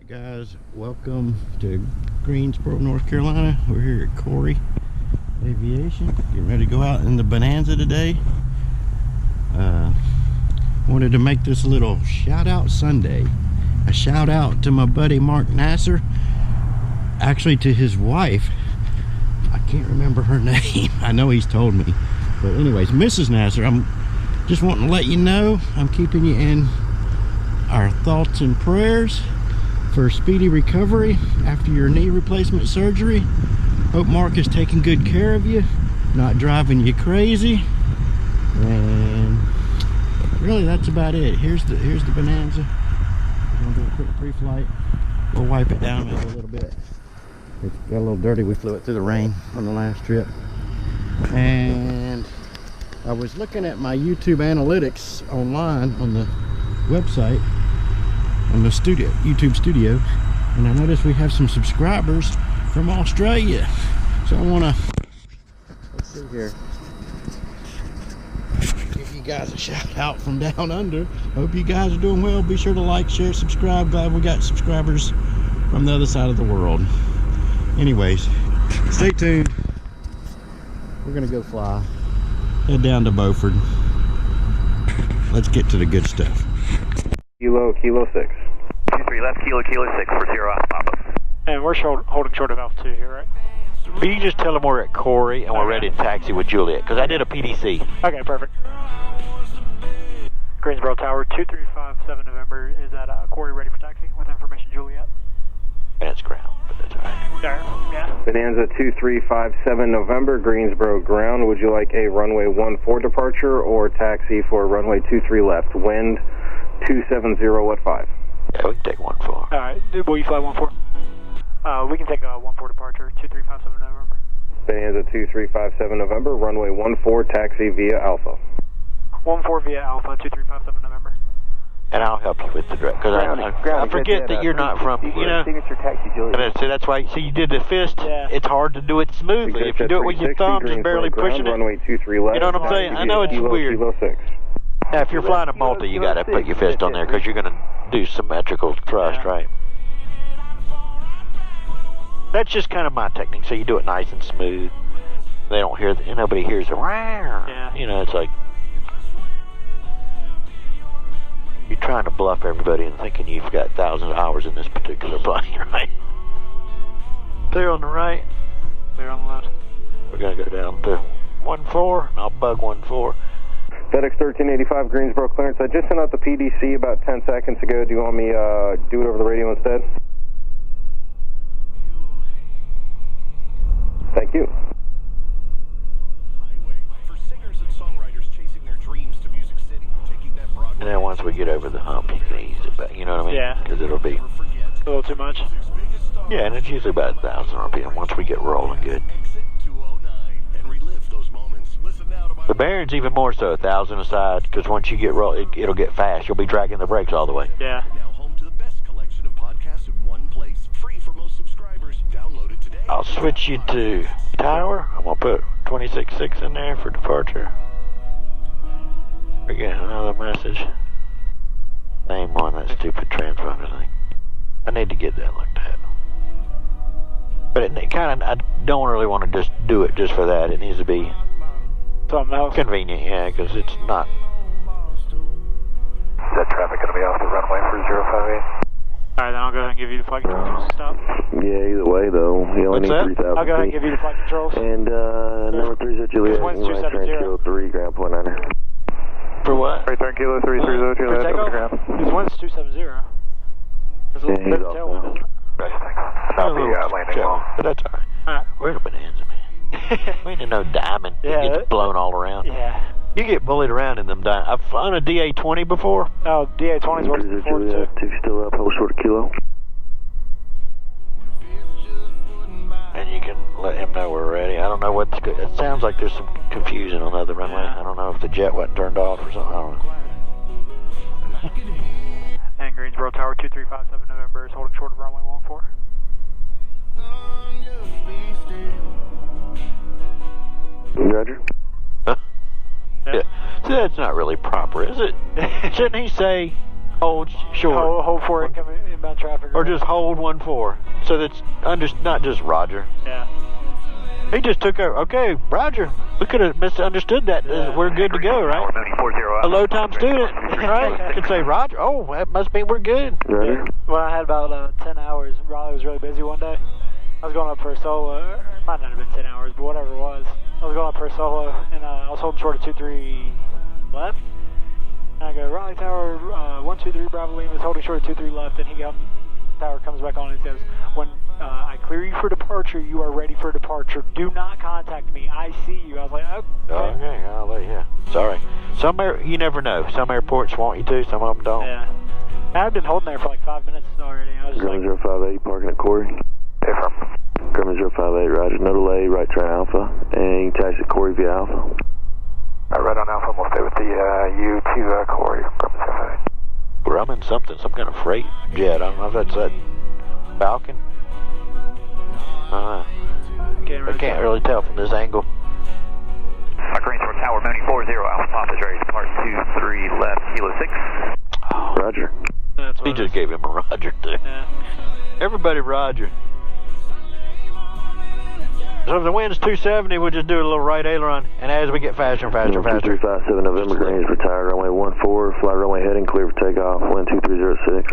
Guys, welcome to Greensboro, North Carolina. We're here at Corey Aviation, getting ready to go out in the Bonanza today. Wanted to make this a little shout out Sunday. A shout out to my buddy Mark Nasser, actually to his wife. I can't remember her name. I know he's told me, but anyways, Mrs. Nasser, I'm just wanting to let you know I'm keeping you in our thoughts and prayers for speedy recovery after your knee replacement surgery. Hope Mark is taking good care of you, not driving you crazy, and really that's about it. Here's the Bonanza. We're gonna do a quick pre-flight. We'll wipe it down maybe a little bit. It got a little dirty. We flew it through the rain on the last trip. And I was looking at my YouTube analytics online on the website, on the studio, YouTube studio, and I noticed we have some subscribers from Australia. So I wanna, let's see here, give you guys a shout out from down under. Hope you guys are doing well. Be sure to like, share, subscribe. Glad we got subscribers from the other side of the world. Anyways, stay tuned. We're gonna go fly, head down to Beaufort. Let's get to the good stuff. Kilo 6. 23 left, Kilo 6 for 0 off pop-up. And we're holding short of altitude here, right? Will you just tell them we're at Corey and we're ready to taxi with Juliet? Because I did a PDC. Okay, perfect. Greensboro Tower 2357 November is at Corey, ready for taxi with information Juliet. And it's ground, but that's all right. There, yeah. Bonanza 2357 November, Greensboro ground. Would you like a runway 14 departure or taxi for runway 23 left? Wind 270 at 5. Yeah, we can take 14. All right, will you fly 14? We can take a 14 departure, 2357 November. Bonanza 2357 November, runway 14 taxi via Alpha. 14 via Alpha, 2357 November. And I'll help you with the direct, because I forget that you're not from, you know, Signature taxi, Juliet. and that's why, so you did the fist, Yeah. it's hard to do it smoothly. If you do it with your thumbs and barely pushing it, runway 23 left. you know what I'm saying? I know it's weird. Kilo 6. Now, if you're flying a multi, you got to put your fist on there, because you're going to do symmetrical thrust, right? That's just kind of my technique, so you do it nice and smooth. They don't hear, nobody hears the rawr. Yeah. You know, it's like, you're trying to bluff everybody and thinking you've got thousands of hours in this particular plane, right? Clear on the right. Clear on the left. We're going to go down to 14, and I'll bug 14. FedEx 1385 Greensboro clearance. I just sent out the PDC about 10 seconds ago. Do you want me do it over the radio instead? Thank you. And then once we get over the hump, you can ease it back. You know what I mean? Yeah. Because it'll be, A little too much? yeah, and it's usually about 1,000 RPM once we get rolling good. The bearing's even more so, 1,000 aside, because once you get roll, it'll get fast. You'll be dragging the brakes all the way. Yeah. Now home to the best collection of podcasts in one place, free for most subscribers. Download it today. I'll switch you to tower. I'm going to put 26.6 in there for departure. We're getting another message. Name on that stupid transponder thing. I need to get that looked at. But it kind of, I don't really want to just do it just for that. It needs to be Something else? convenient, yeah, because it's not. Is that traffic going to be off the runway for 058? All right, then I'll go ahead and give you the flight controls to stop. Yeah, either way though. You only What's that? need 3,000 I'll go ahead and give you the flight controls. And number 3 is Juliet. Wind's 270. Kilo 3, ground point 9. For what? Right there, Kilo 330 For takeoff, his wind's 270. There's a little bit of tailwind, isn't it? Right, thanks. About the landing wall. But that's all right. All right. We're in a Bonanza, man. We ain't no diamond. Yeah, It gets blown all around. Yeah. You get bullied around in them diamonds. I've flown a DA-20 before. Oh, DA-20's working before too. 2 still up, hold short of Kilo. And you can let him know we're ready. I don't know what's good. It sounds like there's some confusion on the other runway. Yeah. I don't know if the jet wasn't turned off or something. I don't know. And Greensboro Tower 2357 November is holding short of runway 14. Roger. Huh? Yeah. See, that's not really proper, is it? Shouldn't he say, Hold short. Hold for incoming inbound traffic. Or just hold 1-4. So that's not just Roger. Yeah. He just took over. Okay, Roger. We could have misunderstood that. Yeah. We're good to go, right? Tower moving 40 A low time student, right? Could say Roger. Oh, that must mean we're good. Roger. When I had about 10 hours, Raleigh was really busy one day. I was going up for a solo. It might not have been 10 hours, but whatever it was. I was going up for a solo, and I was holding short of 2-3 left. And I go, Raleigh Tower, 123 Bravo Lima is holding short of 23 left, and Tower comes back on and says, when I clear you for departure, you are ready for departure. Do not contact me. I see you. I was like, okay. Okay, I'll let you. Sorry. You never know. Some airports want you to, some of them don't. Yeah. I've been holding there for like 5 minutes already. I was just like, Grumman 058, parking at Corey. Grumman 058, Roger. No delay, right turn Alpha, and you can taxi at Corey via Alpha. Right on Alpha, we'll stay with the U2 Corey, Grumman 058. Grumman something, some kind of freight jet. I don't know if that's that Falcon. I can't really tell from this angle. Greensboro Tower, mounting 40, Alpha Pop is ready to depart 23 left, Kilo 6. Roger. that's what He it just is. gave him a Roger too. Yeah. Everybody Roger. So if the wind's 270, we'll just do a little right aileron, and as we get faster and faster and faster. 2357 November, Greens retired, runway 14, fly runway heading, clear for takeoff, wind 2306.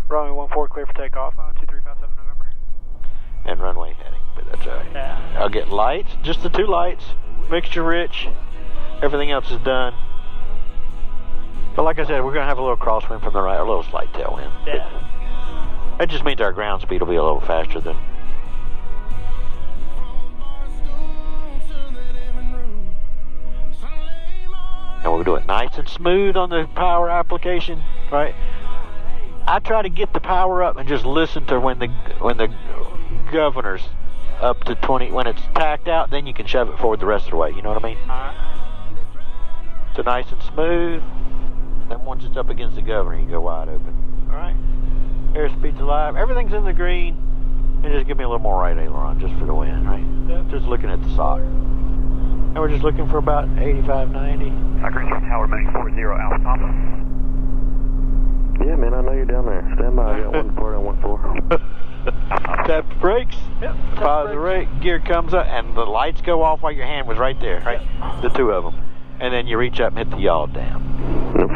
Runway 14, clear for takeoff, 2357 November. And runway heading, but that's all right. Yeah. I'll get lights, just the 2 lights, mixture rich. Everything else is done. But like I said, we're going to have a little crosswind from the right, a little slight tailwind. Yeah. That just means our ground speed will be a little faster than. And we'll do it nice and smooth on the power application, right? I try to get the power up and just listen to when the governor's up to 20. When it's tacked out, then you can shove it forward the rest of the way. You know what I mean? So nice and smooth. Then once it's up against the governor, you go wide open. All right. Airspeed's alive. Everything's in the green. And just give me a little more right aileron just for the wind, right? Yep. Just looking at the solder. And we're just looking for about 85, 90. Greensboro Tower, mounting 40, Alpha Papa. Yeah, man, I know you're down there. Stand by, I got one depart on 14. Tap the brakes. Yep. Follow the rate. Gear comes up, and the lights go off while your hand was right there, right? The 2 of them. And then you reach up and hit the yaw down.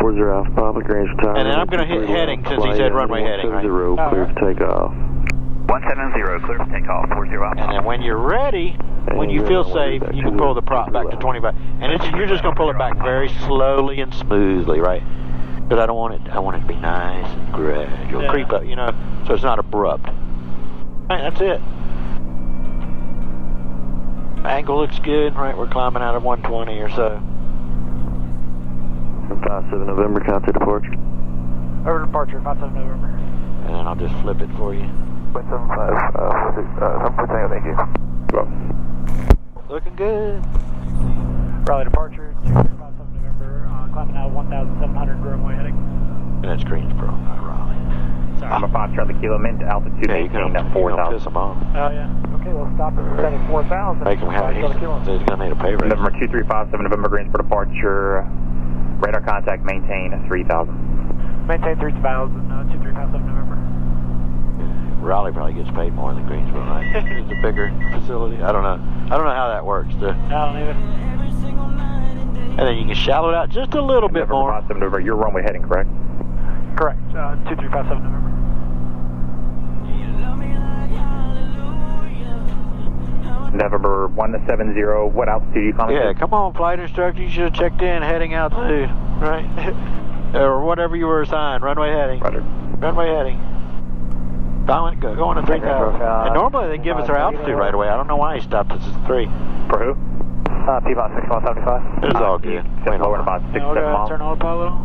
40 Alpha Papa, Greens retired. And then I'm going to hit heading since he said runway heading, right? 170, clear for takeoff. 170, clear for takeoff, 40 Alpha. And then when you're ready, when you feel safe, you can pull the prop back to 25. And you're just going to pull it back very slowly and smoothly, right? Because I want it to be nice and gradual. Yeah. Creep up, so it's not abrupt. Right, that's it. Angle looks good, right? We're climbing out of 120 or so. 57 November, count to departure. Over departure, 57 November. And then I'll just flip it for you. 7.5, thank you. Looking good. Raleigh departure, 2357 November, climbing out 1,700 runway heading. And that's Greensboro, not Raleigh. Sorry. I'm a 5 Charlie Kilo, mint altitude Yeah, you can maintained at 4,000. piss them off. Oh, yeah. Okay, we'll stop at 74,000. Make them have it. He's going to need a pay raise. November 2357 November, Greensboro departure. Radar contact maintain 3,000. Maintain 3,000, 2357 November. Raleigh probably gets paid more than Greensboro, right? It's a bigger facility. I don't know how that works. I don't either. And then you can shallow it out just a little bit more. November 57 November, your runway heading, correct? Correct, 2357 November. November 170, what altitude are you calling? Yeah, come on, flight instructor. You should have checked in heading out too, right? Or whatever you were assigned. Runway heading. Roger. Runway heading. Going to 3,000. And normally they give us our altitude right away. I don't know why he stopped us at 3. For who? P-Bot 6175. It's all good. Set lower about 6, 7 miles. Turn autopilot on.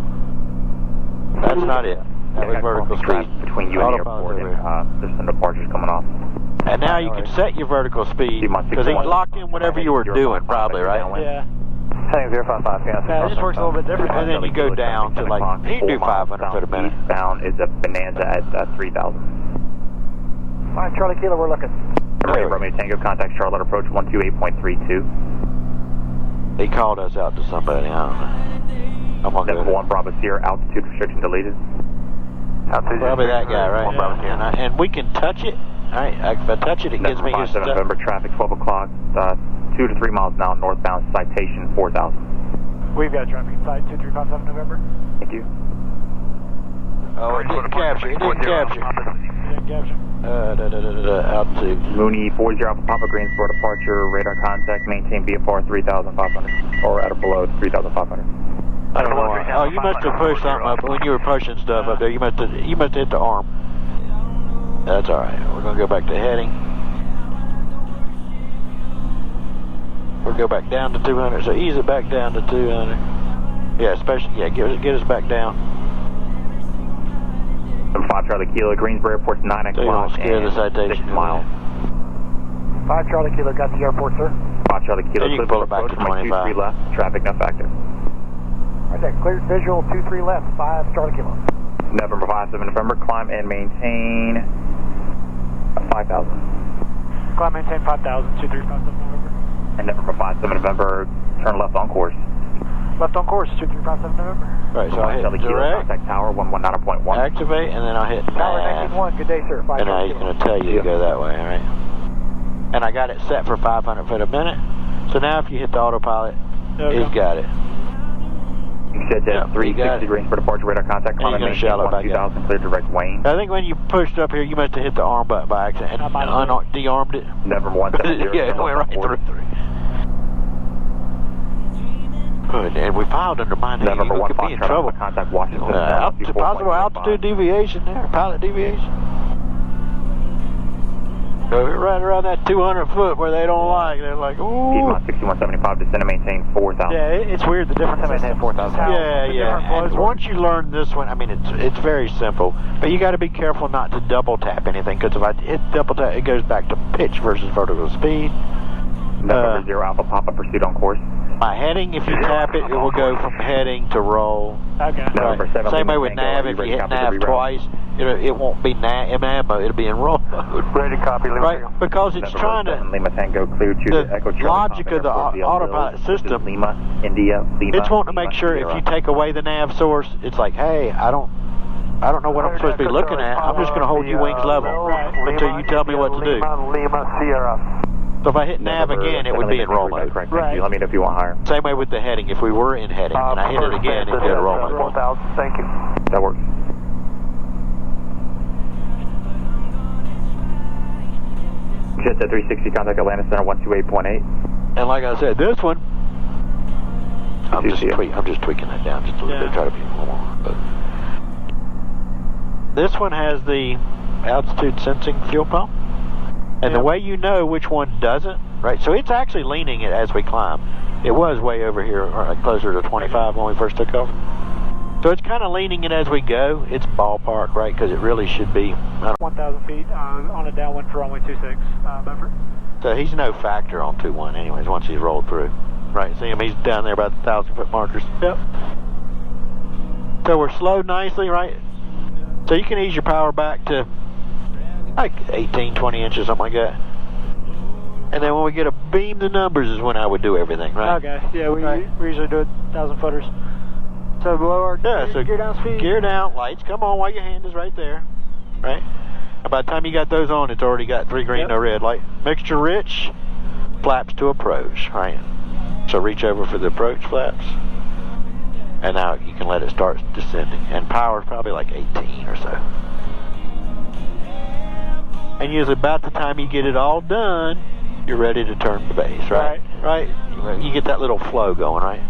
That's not it. That was vertical speed. Between you and the airport, and there's some departures coming off. And now you can set your vertical speed because he locked in whatever you were doing, probably, right? Yeah. Heading 055, Yeah, it just works a little bit different. And then you go down to like, you can do 500 foot a minute. Eastbound is a Bonanza at 3,000. Fine, Charlie Kilo, we're looking. Ready, Romeo Tango, contact Charlotte approach 128.32. He called us out to somebody, I don't know. I'm gonna Number go. 1 Bravo Sierra, altitude restriction deleted. Altitude Probably that guy, right? 1 Bravo Sierra. And we can touch it. Alright, if I touch it, it gives me his 57 stuff. November, traffic 12 o'clock, 2 to 3 miles an hour northbound, citation 4,000. We've got traffic in sight, 2357 November. Thank you. Oh, it didn't capture. It didn't capture. Didn't capture. Altitude. Mooney 40 Alpha Papa Greensboro departure, radar contact, maintain VFR 3,500, or at or below 3,500. I don't know why. Oh, you must have pushed something up when you were pushing stuff up there. You must have hit the arm. That's all right. We're gonna go back to heading. We'll go back down to 200. So ease it back down to 200. Yeah, especially get us back down. Number 5 Charlie Kilo, Greensboro Airport's 9 o'clock. So you don't scare the citation. 6 miles. 5 Charlie Kilo, got to the airport, sir. 5 Charlie Kilo, And you can pull it back to 25. 23 left, traffic no factor. Right there, cleared visual, 23 left, 5 Charlie Kilo. November 57 November, climb and maintain 5,000. Climb maintain 5,000, 2357 November. And November 57 November, turn left on course. Left on course, 2357 November. Right, so I hit Charlie Kilo, direct, contact tower 119.1. activate, and then I'll hit Tower nav. 191, good day, sir. 5 And now Charlie he's Kilo. going to tell you to go that way, all right? And I got it set for 500 foot a minute. So now if you hit the autopilot, he's got it. You said that Yep, you got 360 it. Greensboro departure, radar contact, And climb you're and gonna maintain shallow back 2000, clear direct Wayne. I think when you pushed up here, you must have hit the arm button by accident and de-armed it. November 170. Yeah, it went right through. Good, and we filed under my name. November You 1 could be in Foxtrot, trouble. contact Washington. Possible altitude deviation there, pilot deviation. So right around that 200 foot where they don't like, they're like, ooh. Piedmont 6175, descend and maintain 4,000. Yeah, it's weird, the difference Maintain 4,000. Yeah. And once you learn this one, I mean, it's very simple, but you got to be careful not to double tap anything, because if I hit double tap, it goes back to pitch versus vertical speed. November 0 Alpha Papa, pursuit on course. My heading, if you tap it, it will go from heading to roll. Okay. November 7 Same way Lima with Tango, nav, are if ready you to hit copy the nav reroute? twice, it won't be nav mode, it'll be in roll mode. Ready to copy, Lima. Right, because it's November trying 7 to, Lima Tango, clear to the the Echo Charlie logic Papa of the Airport via autopilot Bill, which is system, Lima, India, Lima. it's wanting to Lima, make sure if Sierra. you take away the nav source, it's like, hey, I don't know what I'm supposed to be looking at. I'm just going to hold you wings level until you tell me what to do. Lima, Sierra. So if I hit nav again, it would be in roll mode. Correct. Thank you. Let me know if you want higher. Same way with the heading. If we were in heading and I hit it again, it'd go to roll mode. 4,000. Thank you. That works. Jet 360, contact Atlanta Center 128.8. And like I said, this one, I'm just tweaking that down just a little bit, try to be more. But this one has the altitude sensing fuel pump. And the way you know which one doesn't, right? So it's actually leaning it as we climb. It was way over here, or closer to 25 when we first took off. So it's kind of leaning it as we go. It's ballpark, right? Because it really should be. 1,000 feet on a downwind for runway 26, Bedford. So he's no factor on 2-1 anyways once he's rolled through. Right, see him? He's down there about the 1,000 foot markers. Yep. So we're slowed nicely, right? So you can ease your power back to like 18, 20 inches, something like that. And then when we get a beam the numbers is when I would do everything, right? Okay, yeah, we usually do it 1,000 footers. So below our gear down speed? Gear down, lights, come on while your hand is right there, right? And by the time you got those on, it's already got 3 green, no red. Light mixture rich, flaps to approach, right? So reach over for the approach flaps. And now you can let it start descending. And power is probably like 18 or so. And usually about the time you get it all done, you're ready to turn the base, right? Right? You get that little flow going, right?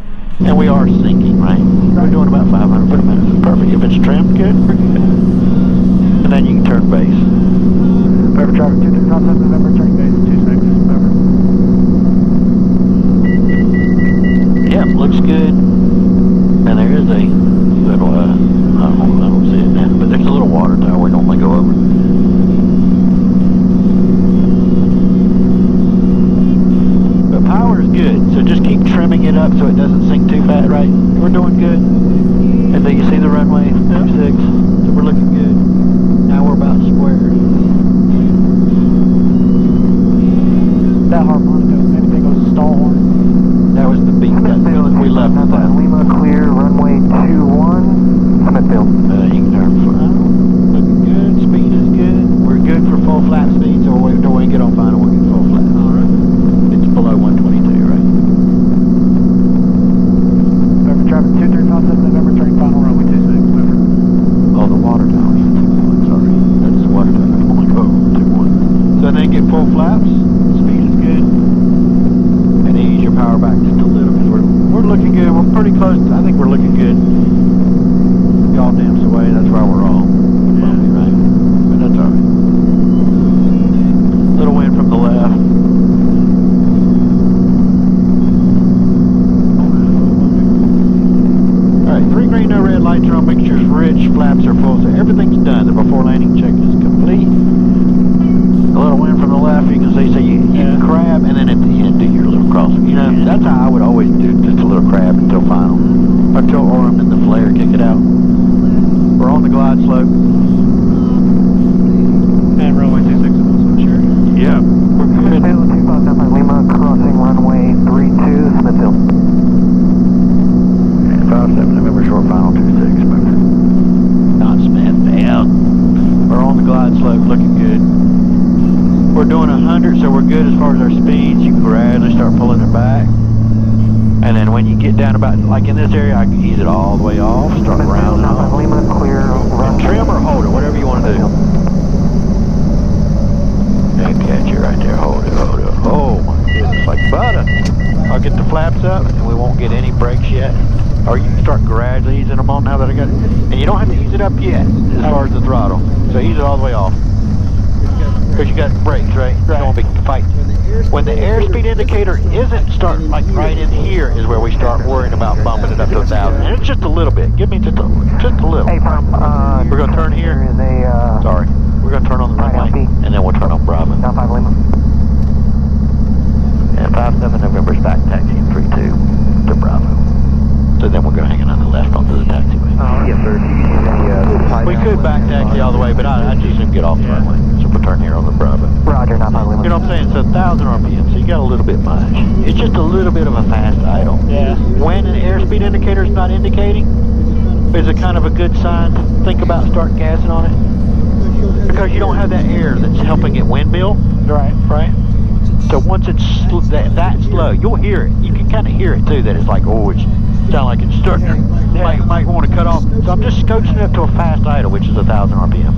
And we are sinking, right? We're doing about 500 foot a minute. It's perfect. If it's trimmed good, we're good. And then you can turn base. Perfect traffic, 2357 November, turning base, 26, November. Yeah, looks good. And there is a little, I don't see it now, but there's a little water tower we normally go over. But power is good, so just keep trimming it up so it doesn't sink too fast, right? We're doing good. And then you see the runway, 26, so we're looking good. Now we're about square. That harmonica, anything was a stall horn. That was the beat that we left. Lima clear, runway water tower. 2-1, sorry. That's the water tower. I'm only going 2-1. So then get full flaps. Speed is good. And ease your power back just a little bit. We're looking good. We're pretty close. I think we're looking good. Y'all dance away. That's why we're all bumpy, right? But that's all right. Little wind from the left. Alright, 3 green, no red, lights are on, mixture's rich, flaps are full, so everything's done. The before landing check is complete. A little wind from the left, you can see, so you crab, and then at the end do your little crossing. You know, that's how I would always do, just a little crab until final. Until arm and the flare, kick it out. We're on the glide slope. And runway 26 is also sure. Yeah, we're good. 25 Lima, crossing runway 32, Smithfield. 57 November short final 26 mover. Not Smithfield. We're on the glide slope, looking good. We're doing 100, so we're good as far as our speeds. You can gradually start pulling it back. And then when you get down about, like in this area, I can ease it all the way off, start rounding off. Lima, clear, And trim or hold it, whatever you want to do. And catch it right there, hold it, hold it. Oh my goodness, like butter. I'll get the flaps up and we won't get any brakes yet. Or you can start gradually easing them on now that I got it. And you don't have to ease it up yet as far as the throttle. So ease it all the way off. Because you got brakes, right? You don't want to be fighting. When the airspeed indicator isn't starting, like right in here is where we start worrying about bumping it up to 1,000. And it's just a little bit. Give me just a little. Hey, firm, We're going to turn here. There is a, Sorry. We're going to turn on the runway. And then we'll turn on Bravo. 95 Lima. And 57 November's back taxiing 32 to Bravo. So then we're going to hang on the left onto the taxiway. Yes, sir. We could back taxi all the way, but I just didn't get off the runway. So we'll turn here on the Bravo. Roger, 95 Lima. You know what I'm saying? So 1,000 RPM, so you got a little bit much. It's just a little bit of a fast idle. Yeah. When an airspeed indicator is not indicating, is it kind of a good sign to think about starting gassing on it? Because you don't have that air that's helping it windmill. Right? So once it's that slow, you'll hear it. You can kind of hear it too, that it's like, oh, it's sound like it's starting to, might want to cut off. So I'm just coaching it up to a fast idle, which is 1,000 RPM.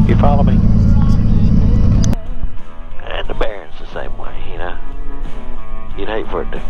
You follow me? And the bearing's the same way, you know. You'd hate for it to